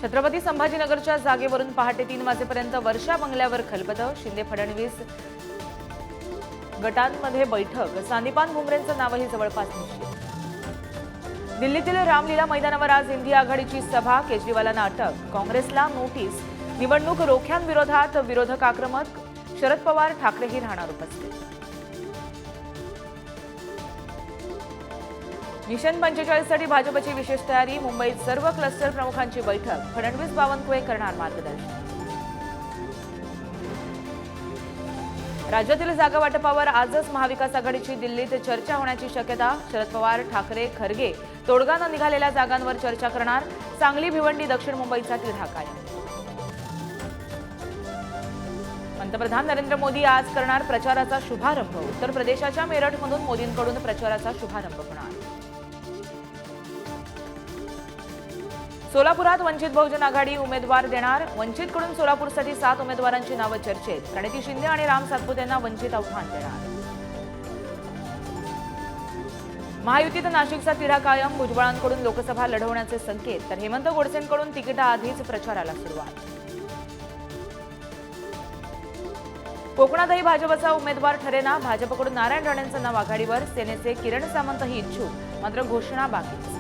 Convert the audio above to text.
छत्रपती संभाजीनगरच्या जागेवरून पहाटे 3 वाजेपर्यंत वर्षा बंगल्यावर खलबतं। शिंदे फडणवीस गटांमध्ये बैठक। संदीपान भुमरेंचं नावही जवळपास निश्चित। दिल्लीतील रामलीला मैदानावर आज इंडिया आघाडीची सभा। केजरीवालांना अटक। काँग्रेसला नोटीस। निवडणूक रोख्यांविरोधात विरोधक आक्रमक। शरद पवार ठाकरेही राहणार उपस्थित। मिशन 45 साठी भाजपची विशेष तयारी। मुंबईत सर्व क्लस्टर प्रमुखांची बैठक। फडणवीस बावनकुळे करणार मार्गदर्शन। राज्यातील जागा वाटपावर आजच महाविकास आघाडीची दिल्लीत चर्चा होण्याची शक्यता। शरद पवार ठाकरे खरगे तोडगा न निघालेल्या जागांवर चर्चा करणार। सांगली भिवंडी दक्षिण मुंबईचा तिढा कायम। पंतप्रधान नरेंद्र मोदी आज करणार प्रचाराचा शुभारंभ। उत्तर प्रदेशाच्या मेरठमधून मोदींकडून प्रचाराचा शुभारंभ होणार। सोलापुरात वंचित बहुजन आघाडी उमेदवार देणार। वंचितकडून सोलापूरसाठी 7 उमेदवारांची नावं चर्चेत। प्रणिती शिंदे आणि राम सातपुते यांना वंचित आव्हान देणार। महायुतीत नाशिकचा तिढा कायम। भुजबळांकडून लोकसभा लढवण्याचे संकेत, तर हेमंत गोडसेंकडून तिकिटाआधीच प्रचाराला सुरुवात। कोकणातही भाजपचा उमेदवार ठरेना। भाजपकडून नारायण राणेंचं नाव आघाडीवर। सेनेचे किरण सामंतही इच्छुक, मात्र घोषणा बाकीच।